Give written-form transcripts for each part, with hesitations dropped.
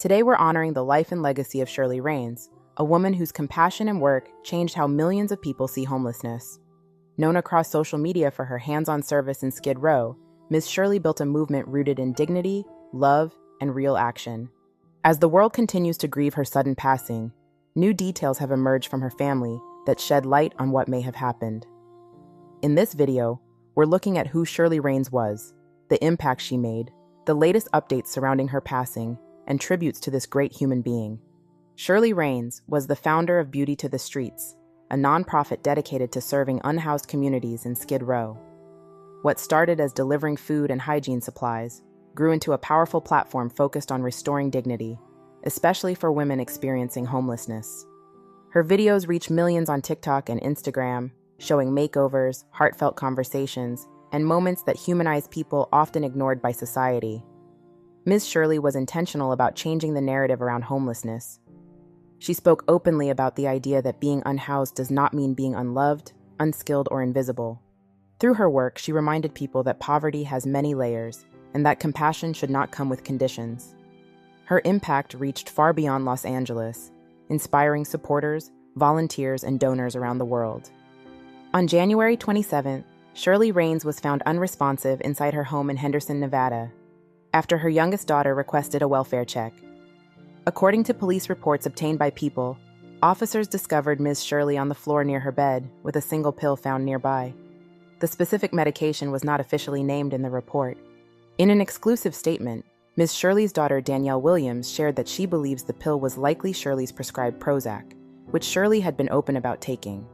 Today we're honoring the life and legacy of Shirley Raines, a woman whose compassion and work changed how millions of people see homelessness. Known across social media for her hands-on service in Skid Row, Ms. Shirley built a movement rooted in dignity, love, and real action. As the world continues to grieve her sudden passing, new details have emerged from her family that shed light on what may have happened. In this video, we're looking at who Shirley Raines was, the impact she made, the latest updates surrounding her passing, and tributes to this great human being. Shirley Raines was the founder of Beauty to the Streetz, a nonprofit dedicated to serving unhoused communities in Skid Row. What started as delivering food and hygiene supplies grew into a powerful platform focused on restoring dignity, especially for women experiencing homelessness. Her videos reach millions on TikTok and Instagram, showing makeovers, heartfelt conversations, and moments that humanize people often ignored by society. Ms. Shirley was intentional about changing the narrative around homelessness. She spoke openly about the idea that being unhoused does not mean being unloved, unskilled, or invisible. Through her work, she reminded people that poverty has many layers and that compassion should not come with conditions. Her impact reached far beyond Los Angeles, inspiring supporters, volunteers, and donors around the world. On January 27th, Shirley Raines was found unresponsive inside her home in Henderson, Nevada, after her youngest daughter requested a welfare check. According to police reports obtained by People, officers discovered Ms. Shirley on the floor near her bed with a single pill found nearby. The specific medication was not officially named in the report. In an exclusive statement, Ms. Shirley's daughter Danielle Williams shared that she believes the pill was likely Shirley's prescribed Prozac, which Shirley had been open about taking.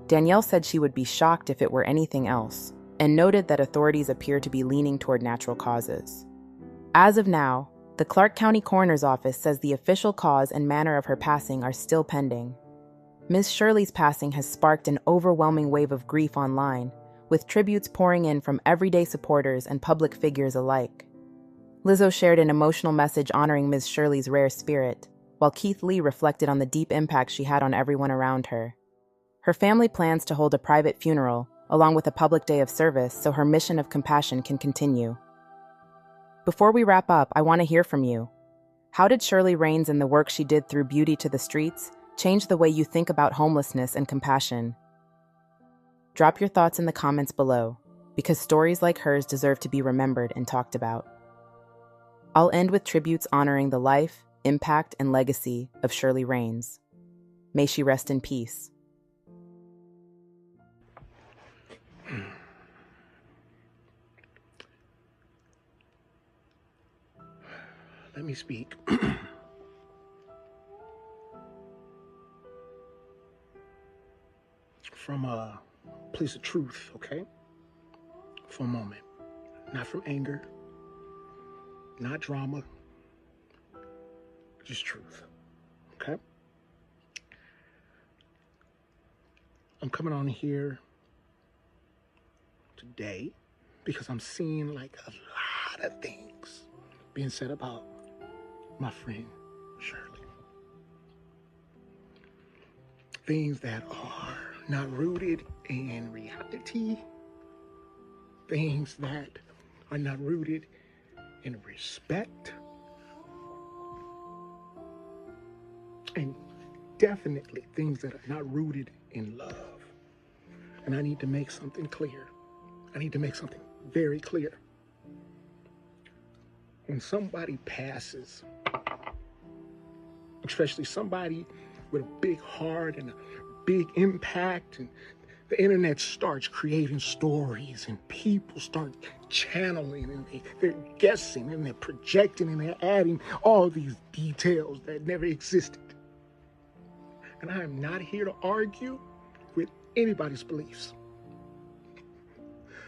Danielle said she would be shocked if it were anything else, and noted that authorities appear to be leaning toward natural causes. As of now, the Clark County Coroner's Office says the official cause and manner of her passing are still pending. Ms. Shirley's passing has sparked an overwhelming wave of grief online, with tributes pouring in from everyday supporters and public figures alike. Lizzo shared an emotional message honoring Ms. Shirley's rare spirit, while Keith Lee reflected on the deep impact she had on everyone around her. Her family plans to hold a private funeral, along with a public day of service, so her mission of compassion can continue. Before we wrap up, I want to hear from you. How did Shirley Raines and the work she did through Beauty to the Streetz change the way you think about homelessness and compassion? Drop your thoughts in the comments below, because stories like hers deserve to be remembered and talked about. I'll end with tributes honoring the life, impact, and legacy of Shirley Raines. May she rest in peace. Let me speak. From a place of truth, okay? For a moment. Not from anger, not drama, just truth, okay? I'm coming on here today because I'm seeing like a lot of things being said about my friend Shirley. Things that are not rooted in reality. Things that are not rooted in respect. And definitely things that are not rooted in love. And I need to make something clear. I need to make something very clear. When somebody passes, especially somebody with a big heart and a big impact, and the internet starts creating stories and people start channeling and they're guessing and they're projecting and they're adding all these details that never existed. And I am not here to argue with anybody's beliefs,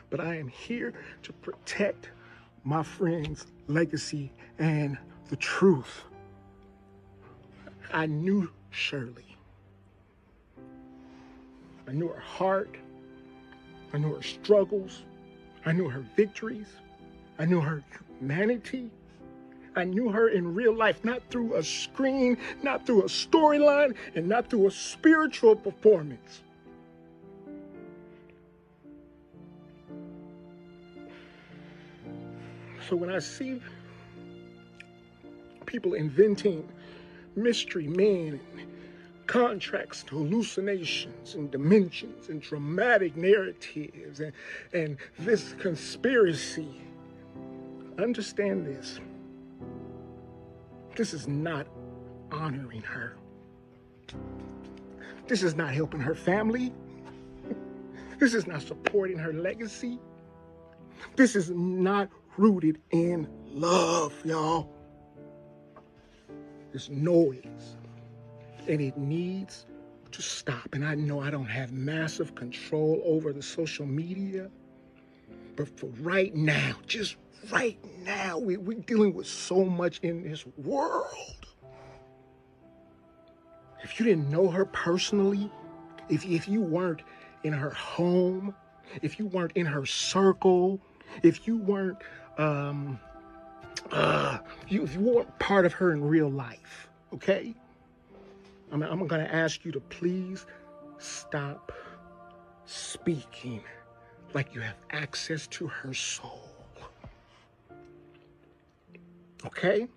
but I am here to protect my friend's legacy and the truth. I knew Shirley. I knew her heart. I knew her struggles. I knew her victories. I knew her humanity. I knew her in real life, not through a screen, not through a storyline, and not through a spiritual performance. So when I see people inventing mystery men and contracts, hallucinations and dimensions and dramatic narratives and this conspiracy. Understand this. This is not honoring her. This is not helping her family. This is not supporting her legacy. This is not rooted in love, y'all. There's noise, and it needs to stop. And I know I don't have massive control over the social media, but for right now, just right now, we're dealing with so much in this world. If you didn't know her personally, if you weren't in her home, if you weren't in her circle, if you weren't if you weren't part of her in real life, okay? I'm gonna ask you to please stop speaking like you have access to her soul. Okay?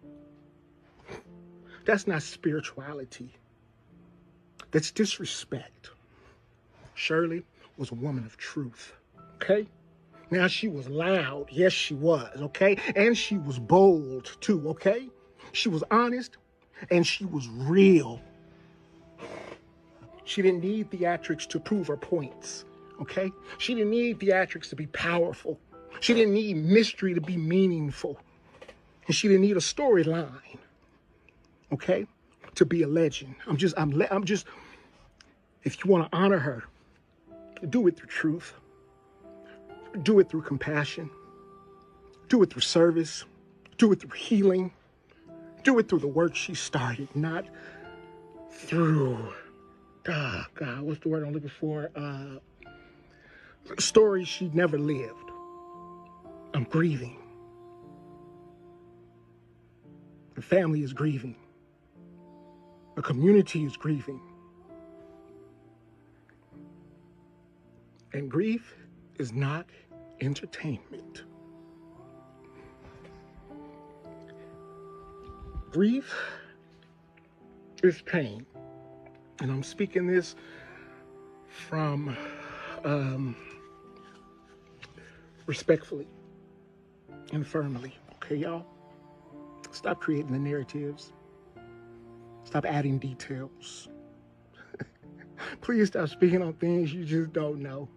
That's not spirituality. That's disrespect. Shirley was a woman of truth, okay? Now, she was loud. Yes, she was, okay? And she was bold, too, okay? She was honest, and she was real. She didn't need theatrics to prove her points, okay? She didn't need theatrics to be powerful. She didn't need mystery to be meaningful. And she didn't need a storyline, okay, to be a legend. I'm just, if you want to honor her, do it through truth. Do it through compassion. Do it through service. Do it through healing. Do it through the work she started, not through, God, what's the word I'm looking for? Stories she never lived. I'm grieving. The family is grieving. The community is grieving. And grief is not entertainment. Grief is pain. And I'm speaking this from respectfully and firmly. Okay, y'all? Stop creating the narratives. Stop adding details. Please stop speaking on things you just don't know.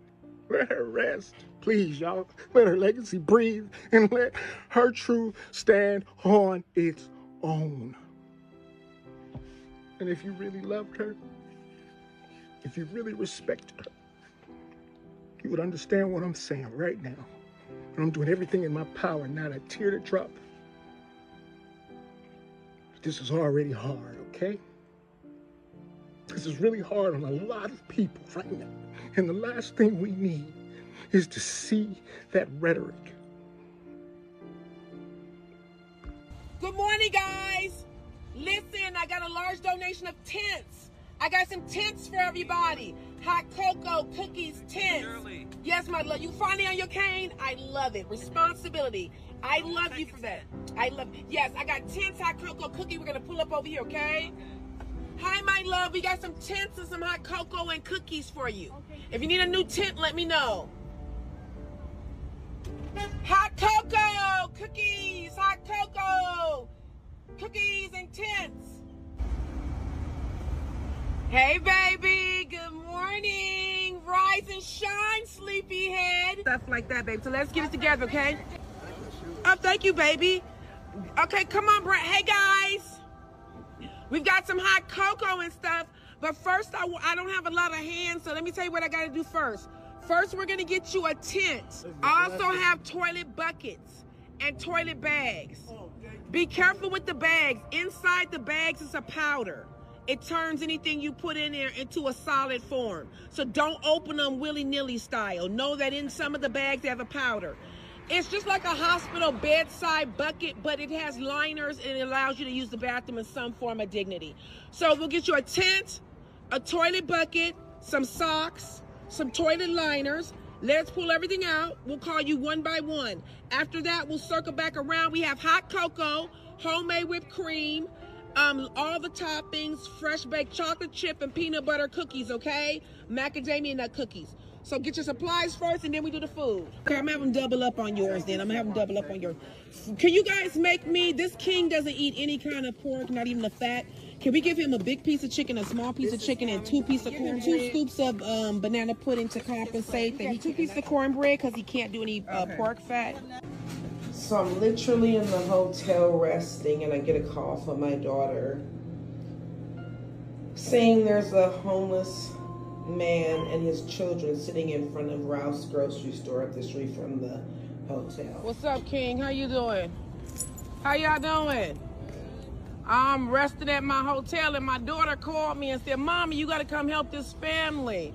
Let her rest. Please, y'all. Let her legacy breathe and let her truth stand on its own. And if you really loved her, if you really respected her, you would understand what I'm saying right now. And I'm doing everything in my power, not a tear to drop. This is already hard, okay? This is really hard on a lot of people right now. And the last thing we need is to see that rhetoric. Good morning, guys. Listen, I got a large donation of tents. I got some tents for everybody. Hot cocoa, cookies, tents. Shirley. Yes, my love. You finally on your cane? I love it. Responsibility. I love you for that. I love it. Yes, I got tents, hot cocoa, cookie. We're going to pull up over here, okay? Hi, my love. We got some tents and some hot cocoa and cookies for you. Okay. If you need a new tent, let me know. Hot cocoa, cookies, hot cocoa, cookies and tents. Hey, baby. Good morning. Rise and shine, sleepyhead. Stuff like that, baby. So let's get it together, okay? Oh, thank you, baby. Okay, come on, Brett. Hey, guys. We've got some hot cocoa and stuff, but first I don't have a lot of hands, so let me tell you what I got to do first. First, we're going to get you a tent. I also have toilet buckets and toilet bags. Be careful with the bags. Inside the bags is a powder. It turns anything you put in there into a solid form. So don't open them willy-nilly style. Know that in some of the bags they have a powder. It's just like a hospital bedside bucket, but it has liners and it allows you to use the bathroom in some form of dignity. So we'll get you a tent, a toilet bucket, some socks, some toilet liners. Let's pull everything out. We'll call you one by one. After that, we'll circle back around. We have hot cocoa, homemade whipped cream, all the toppings, fresh baked chocolate chip and peanut butter cookies, okay? Macadamia nut cookies. So get your supplies first and then we do the food. Okay, I'm gonna have them double up on yours then. I'm gonna have them double up on yours. Can you guys make me, this king doesn't eat any kind of pork, not even the fat. Can we give him a big piece of chicken, a small piece of chicken, and 2 pieces of corn, 2 scoops of banana pudding to compensate that he 2 pieces of cornbread because he can't do any pork fat? So I'm literally in the hotel resting and I get a call from my daughter saying there's a homeless man and his children sitting in front of Ralph's grocery store up the street from the hotel. What's up, King? How you doing? How y'all doing? I'm resting at my hotel and my daughter called me and said, Mommy, you gotta come help this family.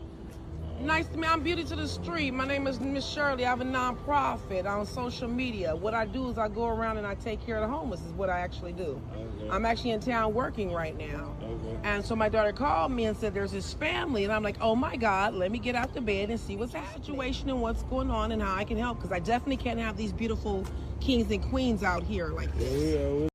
Nice to meet you. I'm Beauty to the Street. My name is Miss Shirley. I have a nonprofit on social media. What I do is I go around and I take care of the homeless is what I actually do. Okay. I'm actually in town working right now. Okay. And so my daughter called me and said there's this family. And I'm like, oh my God, let me get out the bed and see what's the situation and what's going on and how I can help. Because I definitely can't have these beautiful kings and queens out here like this. Yeah.